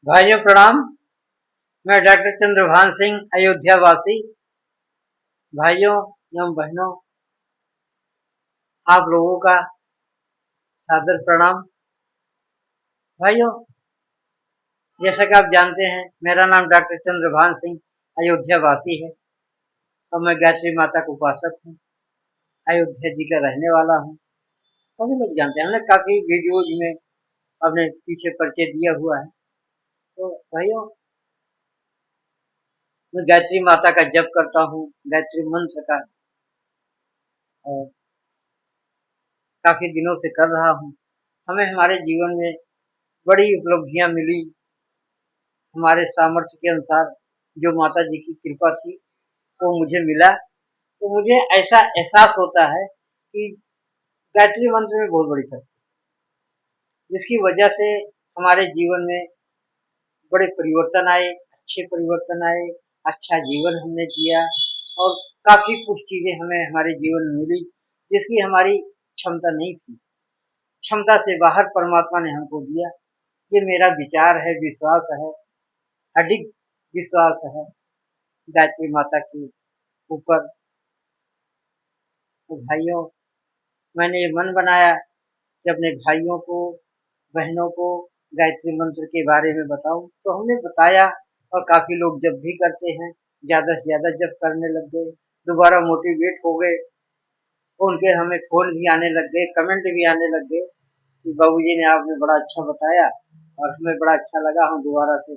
भाइयों प्रणाम। मैं डॉक्टर चंद्रभान सिंह, अयोध्या वासी। भाइयों एवं बहनों, आप लोगों का सादर प्रणाम। भाइयों, जैसा कि आप जानते हैं, मेरा नाम डॉक्टर चंद्रभान सिंह, अयोध्या वासी है और मैं गायत्री माता का उपासक हूँ। अयोध्या जी का रहने वाला हूँ। सभी लोग जानते हैं, हमने काफी वीडियोज में अपने पीछे परिचय दिया हुआ है। तो भाइयों, मैं गायत्री माता का जप करता हूँ, गायत्री मंत्र का, और काफी दिनों से कर रहा हूँ। हमें हमारे जीवन में बड़ी उपलब्धियां मिली। हमारे सामर्थ्य के अनुसार जो माता जी की कृपा थी वो मुझे मिला। तो मुझे ऐसा एहसास होता है कि गायत्री मंत्र में बहुत बड़ी शक्ति, जिसकी वजह से हमारे जीवन में बड़े परिवर्तन आए, अच्छे परिवर्तन आए, अच्छा जीवन हमने जिया और काफी कुछ चीजें हमें हमारे जीवन में मिली जिसकी हमारी क्षमता नहीं थी। क्षमता से बाहर परमात्मा ने हमको दिया। ये मेरा विचार है, विश्वास है, अडिग विश्वास है गायत्री माता के ऊपर। तो भाइयों, मैंने ये मन बनाया कि अपने भाइयों को, बहनों को गायत्री मंत्र के बारे में बताऊं। तो हमने बताया और काफी लोग जप भी करते हैं, ज्यादा से ज्यादा जप करने लग गए, दोबारा मोटिवेट हो गए। उनके हमें फोन भी आने लग गए, कमेंट भी आने लग गए कि बाबूजी ने आपने बड़ा अच्छा बताया और हमें बड़ा अच्छा लगा, हम दोबारा से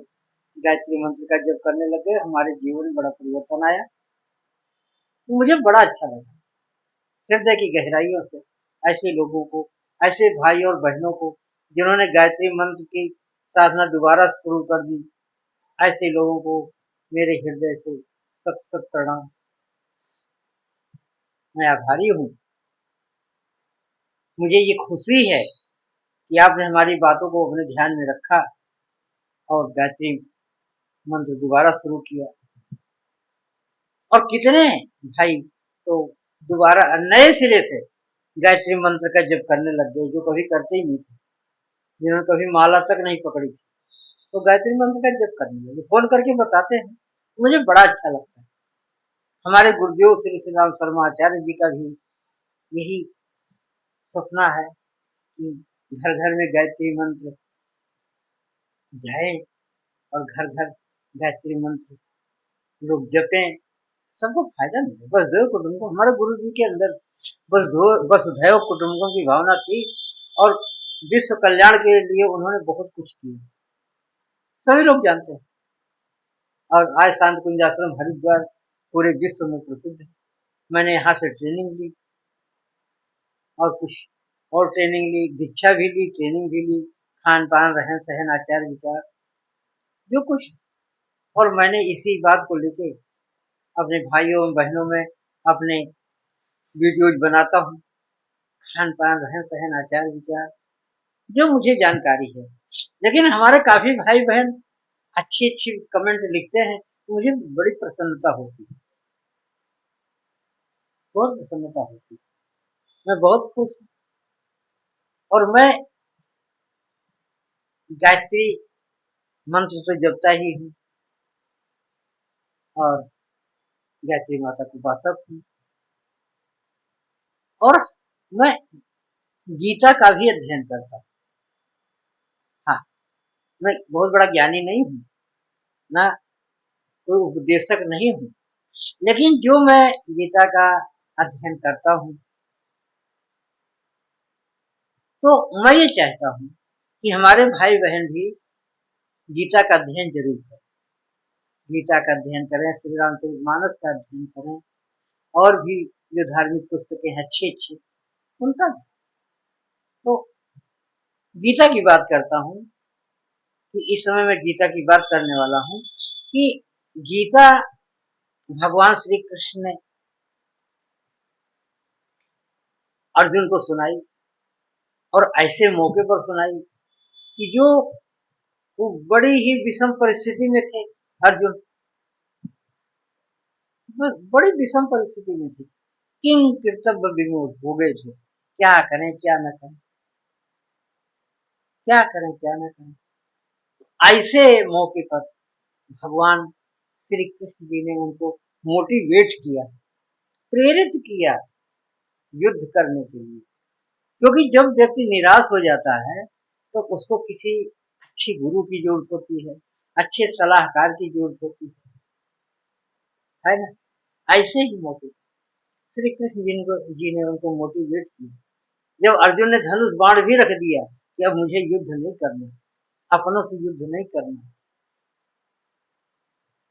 गायत्री मंत्र का जप करने लग गए, हमारे जीवन में बड़ा परिवर्तन आया। तो मुझे बड़ा अच्छा लगा हृदय की गहराइयों से ऐसे लोगों को, ऐसे भाइयों और बहनों को जिन्होंने गायत्री मंत्र की साधना दोबारा शुरू कर दी, ऐसे लोगों को मेरे हृदय से सत सत प्रणाम। मैं आभारी हूँ। मुझे ये खुशी है कि आपने हमारी बातों को अपने ध्यान में रखा और गायत्री मंत्र दोबारा शुरू किया। और कितने भाई तो दोबारा नए सिरे से गायत्री मंत्र का जप करने लग गए, जो कभी करते ही नहीं थे, जिन्होंने कभी माला तक नहीं पकड़ी थी, तो गायत्री मंत्र का जप करने लगे, फोन करके बताते हैं। मुझे बड़ा अच्छा लगता है। हमारे गुरुदेव श्री श्री राम शर्मा आचार्य जी का भी यही सपना है कि घर घर में गायत्री मंत्र जाए और घर घर गायत्री मंत्र लोग जपें, सबको फायदा मिले। वसुधैव कुटुंबकम, हमारे गुरु जी के अंदर वसुधैव कुटुंबकम की भावना थी और विश्व कल्याण के लिए उन्होंने बहुत कुछ किया, सभी लोग जानते हैं। और आज शांत कुंज आश्रम हरिद्वार पूरे विश्व में प्रसिद्ध है। मैंने यहाँ से ट्रेनिंग ली और कुछ और ट्रेनिंग ली, दीक्षा भी ली, ट्रेनिंग भी ली, खान पान, रहन सहन, आचार विचार, जो कुछ। और मैंने इसी बात को लेके अपने भाइयों और बहनों में अपने वीडियोज बनाता हूँ। खान पान, रहन सहन, आचार विचार, जो मुझे जानकारी है। लेकिन हमारे काफी भाई बहन अच्छी अच्छी कमेंट लिखते हैं, तो मुझे बड़ी प्रसन्नता होती है, बहुत प्रसन्नता होती है। मैं बहुत खुश हूँ और मैं गायत्री मंत्र तो जपता ही हूँ और गायत्री माता की उपासक हूँ। और मैं गीता का भी अध्ययन करता हूँ। हाँ, मैं बहुत बड़ा ज्ञानी नहीं हूँ, ना कोई उपदेशक नहीं हूँ, लेकिन जो मैं गीता का अध्ययन करता हूँ, तो मैं ये चाहता हूँ कि हमारे भाई बहन भी गीता का अध्ययन जरूर करें। गीता का अध्ययन करें, श्री रामचरितमानस का अध्ययन करें, और भी जो धार्मिक पुस्तकें हैं अच्छी अच्छी, उनका। तो गीता की बात करता हूँ कि इस समय मैं गीता की बात करने वाला हूँ कि गीता भगवान श्री कृष्ण ने अर्जुन को सुनाई, और ऐसे मौके पर सुनाई कि जो वो बड़ी ही विषम परिस्थिति में थे। अर्जुन बड़ी विषम परिस्थिति में थे, किंग कर्तव्य विमूढ़ हो गए थे, क्या करें क्या न करें, क्या करें क्या न करें। ऐसे मौके पर भगवान श्री कृष्ण जी ने उनको मोटिवेट किया, प्रेरित किया युद्ध करने के लिए। क्योंकि जब व्यक्ति निराश हो जाता है तो उसको किसी अच्छे गुरु की जरूरत होती है, अच्छे सलाहकार की जरूरत होती है ना। ऐसे ही मौके श्री कृष्ण जी ने उनको मोटिवेट किया। जब अर्जुन ने धनुष बाण भी रख दिया कि अब मुझे युद्ध नहीं करना, अपनों से युद्ध नहीं करना,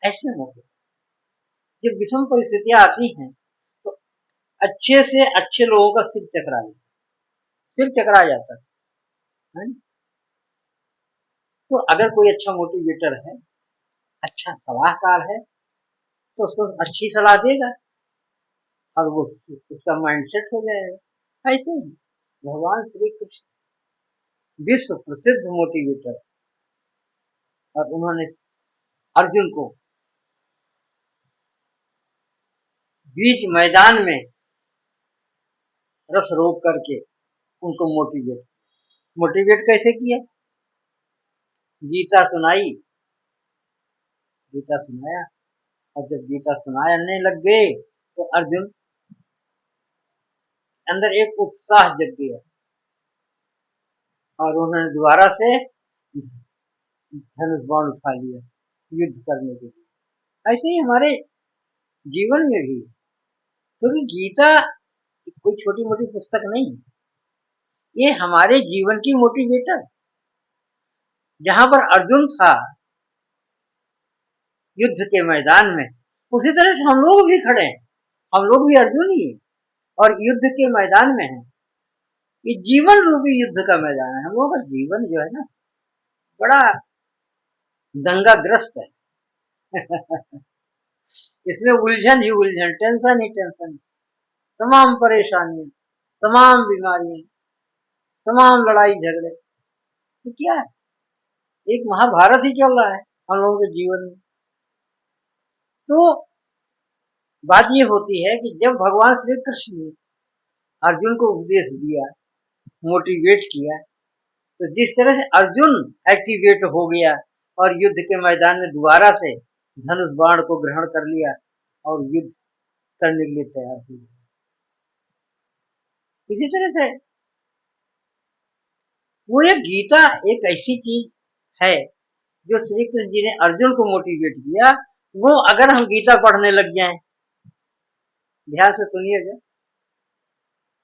ऐसे मौके जब विषम परिस्थितियां आती हैं तो अच्छे से अच्छे लोगों का सिर चकरा जाता है। तो अगर कोई अच्छा मोटिवेटर है, अच्छा सलाहकार है, तो उसको अच्छी सलाह देगा और वो उसका माइंडसेट हो जाएगा। ऐसे ही भगवान श्री कृष्ण विश्व प्रसिद्ध मोटिवेटर, और उन्होंने अर्जुन को बीच मैदान में रथ रोक करके उनको मोटिवेट कैसे किया? गीता सुनाई, गीता सुनाया, और जब गीता सुनाने लग गए तो अर्जुन अंदर एक उत्साह जग गया और उन्होंने दोबारा से धनुष बाण उठा लिया युद्ध करने के लिए। ऐसे ही हमारे जीवन में भी, क्योंकि गीता कोई छोटी मोटी पुस्तक नहीं, ये हमारे जीवन की मोटिवेटर। जहां पर अर्जुन था युद्ध के मैदान में, उसी तरह से हम लोग भी खड़े हैं, हम लोग भी अर्जुन ही हैं और युद्ध के मैदान में हैं। ये जीवन रूपी युद्ध का मैदान है। हम लोगों का जीवन जो है ना, बड़ा दंगाग्रस्त है। इसमें उलझन ही उलझन, टेंशन ही टेंशन, तमाम परेशानियां, तमाम बीमारियां, तमाम लड़ाई झगड़े। तो क्या है, एक महाभारत ही चल रहा है हम लोगों के जीवन में। तो बात ये होती है कि जब भगवान श्री कृष्ण ने अर्जुन को उपदेश दिया, मोटिवेट किया, तो जिस तरह से अर्जुन एक्टिवेट हो गया और युद्ध के मैदान में दोबारा से धनुष बाण को ग्रहण कर लिया और युद्ध करने के लिए तैयार हो गया, इसी तरह से वो ये गीता एक ऐसी चीज है जो श्री कृष्ण जी ने अर्जुन को मोटिवेट किया। वो अगर हम गीता पढ़ने लग जाएं, ध्यान से सुनिएगा,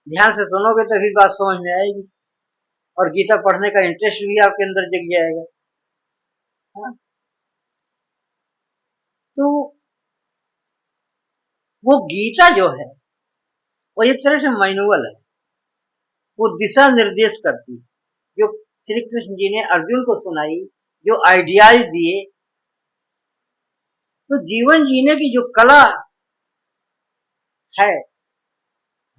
ध्यान से सुनोगे तभी बात समझ में आएगी और गीता पढ़ने का इंटरेस्ट भी आपके अंदर जग जाएगा। हाँ? तो वो गीता जो है वो एक तरह से मैनुअल है, वो दिशा निर्देश करती है जो श्री कृष्ण जी ने अर्जुन को सुनाई, जो आइडियाज दिए। तो जीवन जीने की जो कला है,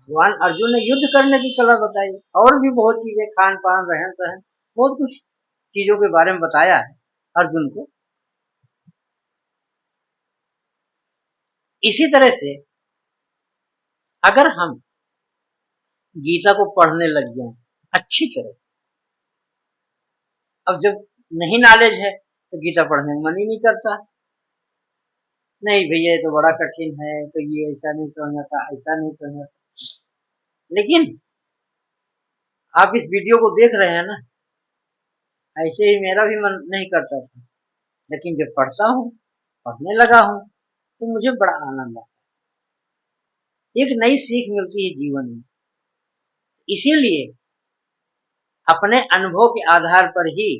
भगवान अर्जुन ने युद्ध करने की कला बताई, और भी बहुत चीजें, खान पान, रहन सहन, बहुत कुछ चीजों के बारे में बताया है अर्जुन को। इसी तरह से अगर हम गीता को पढ़ने लग जाएं अच्छी तरह से, अब जब नहीं नॉलेज है तो गीता पढ़ने का मन ही नहीं करता, नहीं भैया ये तो बड़ा कठिन है, तो ये ऐसा नहीं समझ आता, ऐसा नहीं समझ आता। लेकिन आप इस वीडियो को देख रहे हैं ना, ऐसे ही मेरा भी मन नहीं करता था, लेकिन जब पढ़ता हूँ, पढ़ने लगा हूँ, तो मुझे बड़ा आनंद आता है, एक नई सीख मिलती है जीवन में। इसीलिए अपने अनुभव के आधार पर ही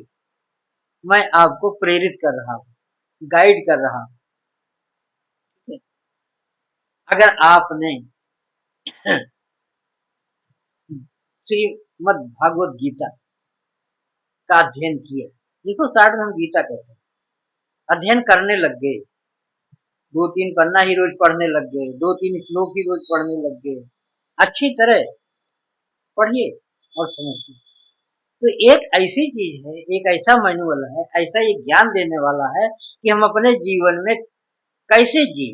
मैं आपको प्रेरित कर रहा हूँ, गाइड कर रहा हूँ। अगर आपने श्रीमद् भागवत गीता का अध्ययन किया, जिसको शार्ट में हम गीता कहते हैं, अध्ययन करने लग गए, 2-3 पन्ना ही रोज पढ़ने लग गए, 2-3 श्लोक ही रोज पढ़ने लग गए, अच्छी तरह पढ़िए और समझिए। तो एक ऐसी चीज है, एक ऐसा मैनुअल है, ऐसा एक ज्ञान देने वाला है कि हम अपने जीवन में कैसे जी,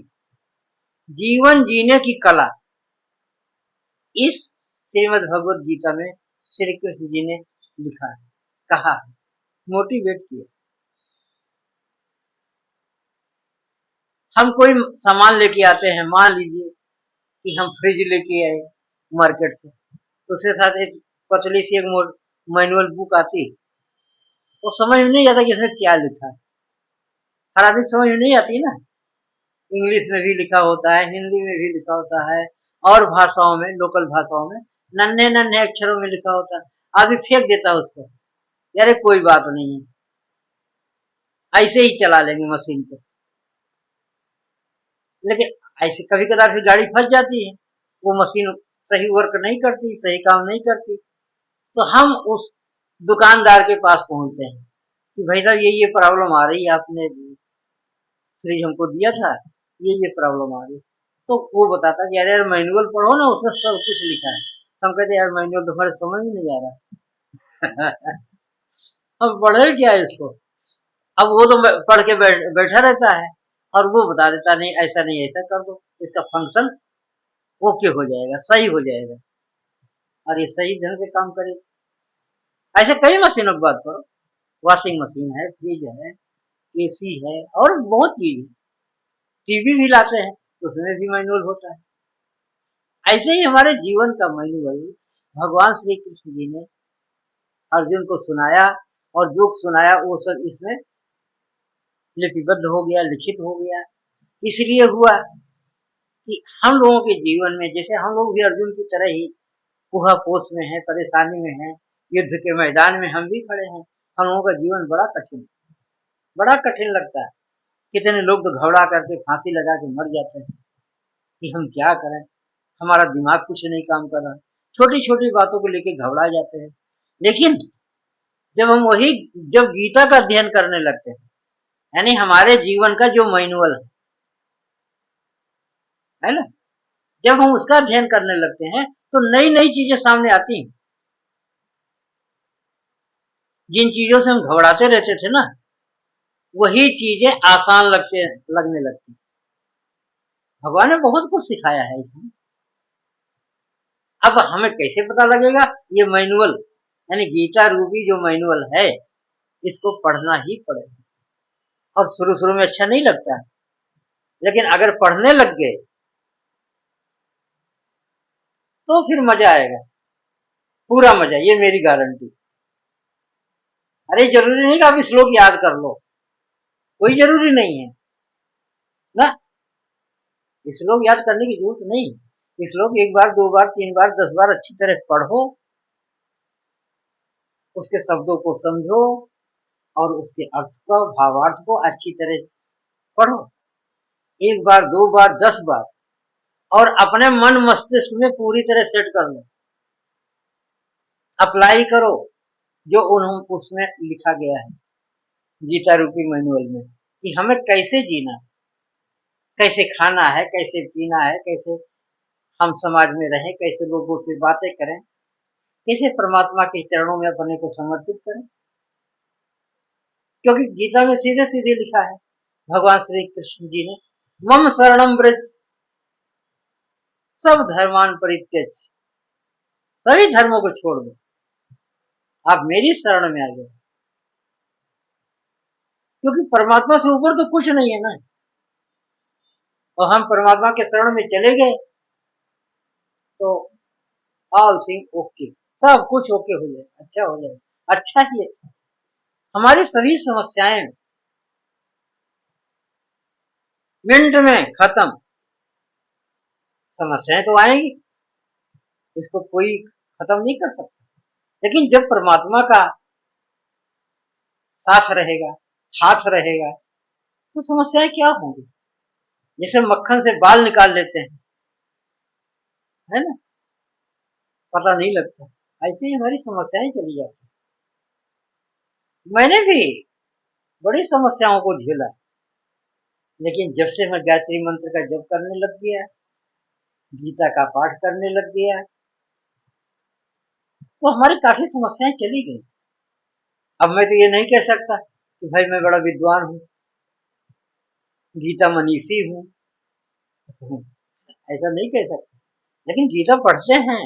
जीवन जीने की कला इस श्रीमद् भगवत गीता में श्री कृष्ण जी ने लिखा है, कहा है, मोटिवेट किया। हम कोई सामान लेके आते हैं, मान लीजिए कि हम फ्रिज लेके आए मार्केट से, तो उसके साथ एक पतली सी एक मैनुअल बुक आती, तो समझ में नहीं आता कि इसमें क्या लिखा है। हर आदमी समझ में नहीं आती ना। इंग्लिश में भी लिखा होता है, हिंदी में भी लिखा होता है, और भाषाओं में, लोकल भाषाओं में नन्हे नन्हे अक्षरों में लिखा होता है। आदमी फेंक देता है उसको, यार कोई बात नहीं है, ऐसे ही चला लेंगे मशीन को। लेकिन ऐसे कभी कदार फिर गाड़ी फंस जाती है, वो मशीन सही वर्क नहीं करती, सही काम नहीं करती, तो हम उस दुकानदार के पास पहुंचते हैं कि भाई साहब ये प्रॉब्लम आ रही है, आपने फ्रिज हमको दिया था, ये प्रॉब्लम आ रही है। तो वो बताता कि यार मैनुअल पढ़ो ना, उसमें सब कुछ लिखा है। हम कहते यार मैनुअल तो हमारे समझ में नहीं आ रहा। हम पढ़े क्या है इसको। अब वो तो पढ़ के बैठा रहता है और वो बता देता नहीं ऐसा कर दो, इसका फंक्शन ओके हो जाएगा, सही हो जाएगा, और ये सही ढंग से काम करेगा। ऐसे कई मशीनों की बात करो, वॉशिंग मशीन है, फ्रिज है, एसी है, और बहुत चीज है। टीवी भी लाते हैं, उसमें भी मैनुअल होता है। ऐसे ही हमारे जीवन का मैनुअल भगवान श्री कृष्ण जी ने अर्जुन को सुनाया, और जो सुनाया वो सब इसमें लिपिबद्ध हो गया, लिखित हो गया। इसलिए हुआ कि हम लोगों के जीवन में, जैसे हम लोग भी अर्जुन की तरह ही कुहापोश में है, परेशानी में है, युद्ध के मैदान में हम भी खड़े हैं। हम लोगों का जीवन बड़ा कठिन लगता है। कितने लोग तो घबरा करके फांसी लगा के मर जाते हैं कि हम क्या करें, हमारा दिमाग कुछ नहीं काम कर रहा, छोटी छोटी बातों को लेके घबरा जाते हैं। लेकिन जब गीता का अध्ययन करने लगते हैं, यानी हमारे जीवन का जो मैनुअल है ना, जब हम उसका अध्ययन करने लगते हैं तो नई नई चीजें सामने आती हैं। जिन चीजों से हम घबराते रहते थे ना, वही चीजें आसान लगने लगती। भगवान ने बहुत कुछ सिखाया है इसमें। अब हमें कैसे पता लगेगा, ये मैनुअल यानी गीता रूपी जो मैनुअल है, इसको पढ़ना ही पड़ेगा। और शुरू शुरू में अच्छा नहीं लगता है, लेकिन अगर पढ़ने लग गए तो फिर मजा आएगा, पूरा मजा, ये मेरी गारंटी। अरे जरूरी नहीं कि आप श्लोक याद कर लो, कोई जरूरी नहीं है ना। श्लोक याद करने की जरूरत नहीं। श्लोक एक बार, दो बार, तीन बार, 10 बार अच्छी तरह पढ़ो, उसके शब्दों को समझो, और उसके अर्थ को, भावार्थ को अच्छी तरह पढ़ो, एक बार, दो बार, 10 बार, और अपने मन मस्तिष्क में पूरी तरह सेट कर लो, अप्लाई करो जो उसमें लिखा गया है गीता रूपी मैनुअल में, कि हमें कैसे जीना, कैसे खाना है, कैसे पीना है, कैसे हम समाज में रहें, कैसे लोगों से बातें करें, कैसे परमात्मा के चरणों में अपने को समर्पित करें। क्योंकि गीता में सीधे सीधे लिखा है भगवान श्री कृष्ण जी ने, मम शरणम ब्रज सब धर्मान परित्यज, सभी धर्मों को छोड़ दो, आप मेरी शरण में आ गए। क्योंकि परमात्मा से ऊपर तो कुछ नहीं है ना, और हम परमात्मा के शरण में चले गए तो ऑल थिंग ओके, सब कुछ ओके हो जाए, अच्छा हो जाए, अच्छा ही अच्छा। हमारी सभी समस्याएं मिनट में खत्म। समस्याएं तो आएंगी, इसको कोई खत्म नहीं कर सकता, लेकिन जब परमात्मा का साथ रहेगा, हाथ रहेगा, तो समस्याएं क्या होंगी। जैसे मक्खन से बाल निकाल लेते हैं, है ना, पता नहीं लगता, ऐसे ही हमारी समस्याएं चली जाती। मैंने भी बड़ी समस्याओं को झेला, लेकिन जब से मैं गायत्री मंत्र का जप करने लग गया, गीता का पाठ करने लग गया, तो हमारी काफी समस्याएं चली गई। अब मैं तो ये नहीं कह सकता कि भाई मैं बड़ा विद्वान हूँ, गीता मनीषी हूँ, ऐसा नहीं कह सकता। लेकिन गीता पढ़ते हैं,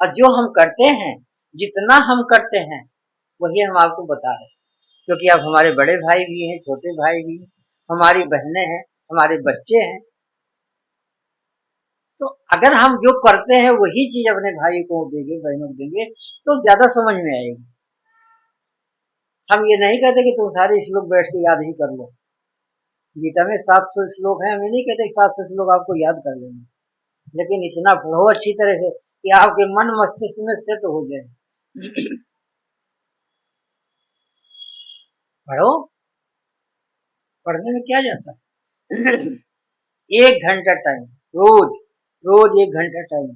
और जो हम करते हैं, जितना हम करते हैं, वही हम आपको बता रहे हैं। क्योंकि आप हमारे बड़े भाई भी हैं, छोटे भाई भी हैं, हमारी बहनें हैं, हमारे बच्चे हैं, तो अगर हम जो करते हैं वही चीज अपने भाई को देंगे, बहनों को देंगे, तो ज्यादा समझ में आएगी। हम ये नहीं कहते कि तुम सारे श्लोक बैठ के याद ही कर लो। गीता में 700 श्लोक हैं, हम ये नहीं कहते 700 श्लोक आपको याद कर लेंगे, लेकिन इतना पढ़ो अच्छी तरह से कि आपके मन मस्तिष्क में सेट हो जाए। पढ़ो, पढ़ने में क्या जाता है। 1 घंटा टाइम रोज, रोज 1 घंटा टाइम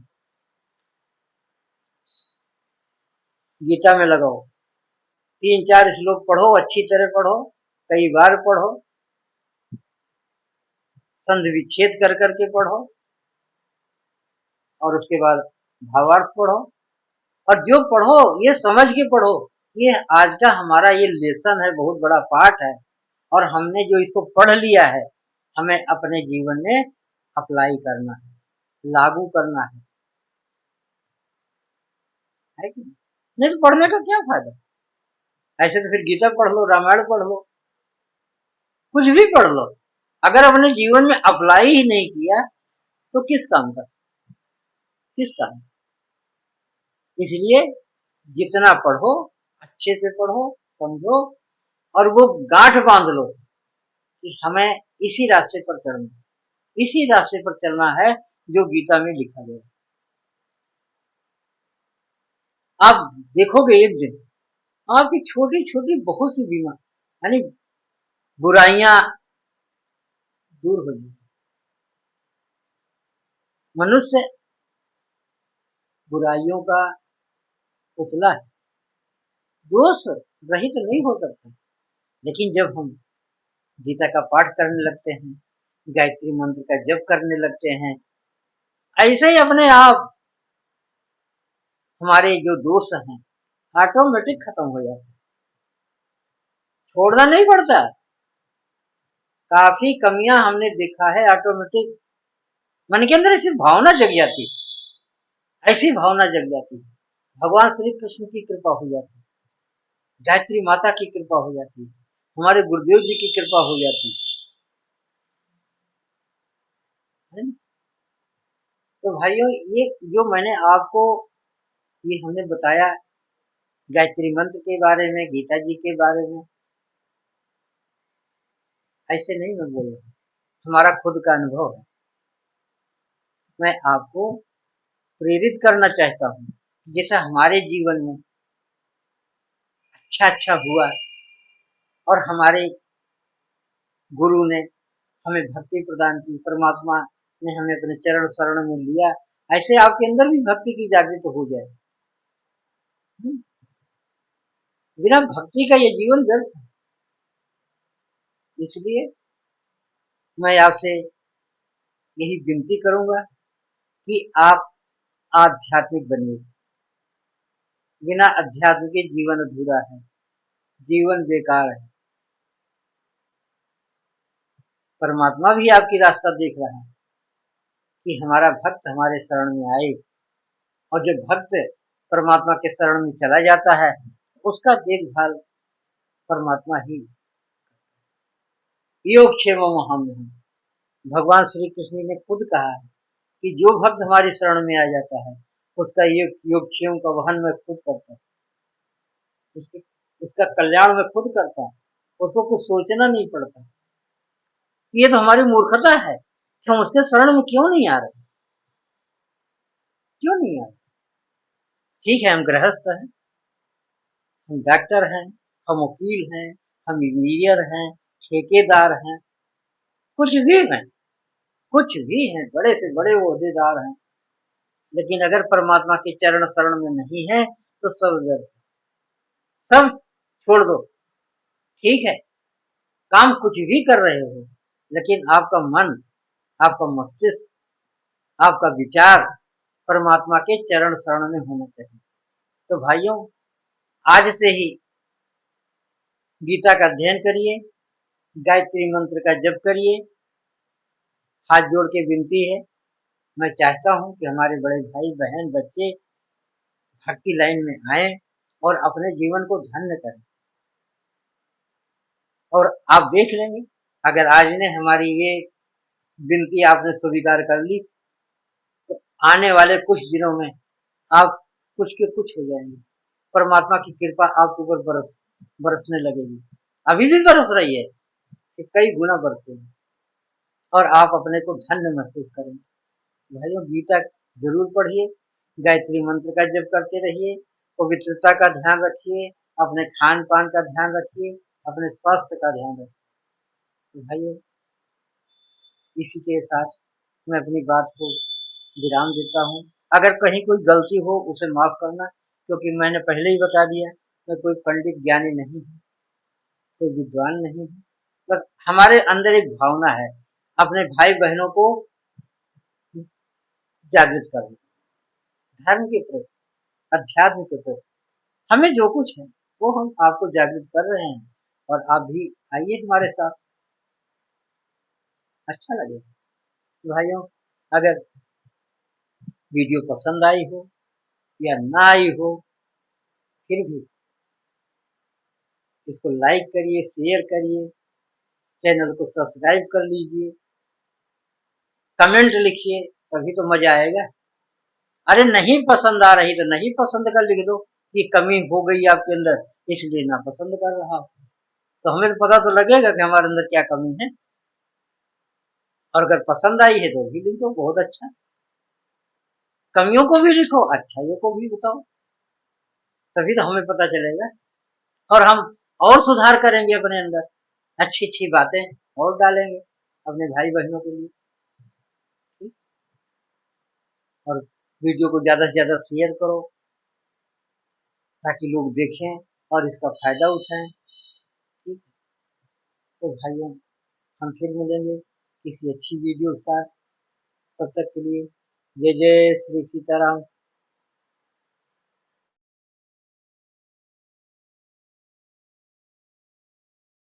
गीता में लगाओ। 3-4 श्लोक पढ़ो, अच्छी तरह पढ़ो, कई बार पढ़ो, संधि विच्छेद कर करके पढ़ो, और उसके बाद भावार्थ पढ़ो, और जो पढ़ो ये समझ के पढ़ो। ये आज का हमारा ये लेसन है, बहुत बड़ा पाठ है, और हमने जो इसको पढ़ लिया है हमें अपने जीवन में अप्लाई करना है, लागू करना है कि नहीं? तो पढ़ने का क्या फायदा? ऐसे तो फिर गीता पढ़ लो, रामायण पढ़ लो, कुछ भी पढ़ लो, अगर अपने जीवन में अप्लाई ही नहीं किया तो किस काम का, किस काम? इसलिए जितना पढ़ो अच्छे से पढ़ो, समझो, और वो गांठ बांध लो कि हमें इसी रास्ते पर चलना, इसी रास्ते पर चलना है जो गीता में लिखा गया। आप देखोगे एक दिन आपकी छोटी छोटी बहुत सी बीमार यानी बुराइयां दूर हो जाएंगी। मनुष्य बुराइयों का पुतला है, दोष रहित नहीं हो सकता। लेकिन जब हम गीता का पाठ करने लगते हैं, गायत्री मंत्र का जप करने लगते हैं, ऐसे ही अपने आप हमारे जो दोष हैं ऑटोमेटिक खत्म हो जाते हैं, छोड़ना नहीं पड़ता। काफी कमियां हमने देखा है, ऑटोमेटिक मन के अंदर ऐसी भावना जग जाती, ऐसी भावना जग जाती, भगवान श्री कृष्ण की कृपा हो जाती, गायत्री माता की कृपा हो जाती, हमारे गुरुदेव जी की कृपा हो जाती है। तो भाइयों, ये जो मैंने आपको ये हमने बताया गायत्री मंत्र के बारे में, गीता जी के बारे में, ऐसे नहीं मैं बोल रहा, हमारा खुद का अनुभव है। मैं आपको प्रेरित करना चाहता हूँ, जैसा हमारे जीवन में अच्छा अच्छा हुआ और हमारे गुरु ने हमें भक्ति प्रदान की, परमात्मा ने हमें अपने चरण शरण में लिया, ऐसे आपके अंदर भी भक्ति की जागृत हो जाए। बिना भक्ति का ये जीवन व्यर्थ है। इसलिए मैं आपसे यही विनती करूंगा कि आप आध्यात्मिक बनिए। बिना अध्यात्म के जीवन अधूरा है, जीवन बेकार है। परमात्मा भी आपकी रास्ता देख रहा है कि हमारा भक्त हमारे शरण में आए, और जब भक्त परमात्मा के शरण में चला जाता है उसका देखभाल परमात्मा ही। योगक्षेम हम, भगवान श्री कृष्ण ने खुद कहा है कि जो भक्त हमारी शरण में आ जाता है उसका योगक्षेम का वहन मैं खुद करता हूँ, उसके उसका कल्याण मैं खुद करता हूँ, उसको कुछ सोचना नहीं पड़ता। ये तो हमारी मूर्खता है कि हम उसके शरण में क्यों नहीं आ रहे, क्यों नहीं आ रहे? ठीक है, हम गृहस्थ हैं, हम डॉक्टर हैं, हम वकील हैं, हम इंजीनियर हैं, ठेकेदार हैं, कुछ भी हैं, कुछ भी हैं, बड़े से बड़े ओहदेदार हैं, लेकिन अगर परमात्मा के चरण शरण में नहीं है तो सब व्यर्थ, सब छोड़ दो। ठीक है, काम कुछ भी कर रहे हो, लेकिन आपका मन, आपका मस्तिष्क, आपका विचार परमात्मा के चरण शरण में होना चाहिए। तो भाइयों, आज से ही गीता का अध्ययन करिए, गायत्री मंत्र का जप करिए। हाथ जोड़ के विनती है, मैं चाहता हूं कि हमारे बड़े भाई बहन बच्चे भक्ति लाइन में आए और अपने जीवन को धन्य करें। और आप देख लेंगे, अगर आज ने हमारी ये विनती आपने स्वीकार कर ली, तो आने वाले कुछ दिनों में आप कुछ के कुछ हो जाएंगे। परमात्मा की कृपा आपके ऊपर बरसने लगेगी। अभी भी बरस रही है कि कई गुना बरसेगी, और आप अपने को धन्य महसूस करेंगे। भाइयों, गीता जरूर पढ़िए, गायत्री मंत्र का जप करते रहिए, पवित्रता का ध्यान रखिए, अपने खान पान का ध्यान रखिए, अपने स्वास्थ्य का ध्यान रखिए। तो भाइयों, इसी के साथ मैं अपनी बात को विराम देता हूँ। अगर कहीं कोई गलती हो उसे माफ करना, क्योंकि मैंने पहले ही बता दिया, मैं कोई पंडित ज्ञानी नहीं हूँ, कोई विद्वान नहीं हूँ। बस हमारे अंदर एक भावना है अपने भाई बहनों को जागृत करना, धर्म के प्रति, अध्यात्म के प्रति। हमें जो कुछ है वो हम आपको जागृत कर रहे हैं, और आप भी आइए हमारे साथ, अच्छा लगेगा। भाइयों, अगर वीडियो पसंद आई हो या ना आई हो, फिर भी इसको लाइक करिए, शेयर करिए, चैनल को सब्सक्राइब कर लीजिए, कमेंट लिखिए, तभी तो मजा आएगा। अरे नहीं पसंद आ रही तो नहीं पसंद का लिख दो कि कमी हो गई आपके अंदर, इसलिए ना पसंद कर रहा हूं। तो हमें तो पता तो लगेगा कि हमारे अंदर क्या कमी है। और अगर पसंद आई है तो भी लिख दो, बहुत अच्छा। कमियों को भी लिखो, अच्छाइयों को भी बताओ, तभी तो हमें पता चलेगा, और हम और सुधार करेंगे अपने अंदर, अच्छी अच्छी बातें और डालेंगे अपने भाई बहनों के लिए। और वीडियो को ज्यादा से ज्यादा शेयर करो, ताकि लोग देखें और इसका फायदा उठाएं। ठीक। तो भाइयों, हम फिर मिलेंगे किसी अच्छी वीडियो के साथ। तब तक के लिए जय जय श्री सीताराम।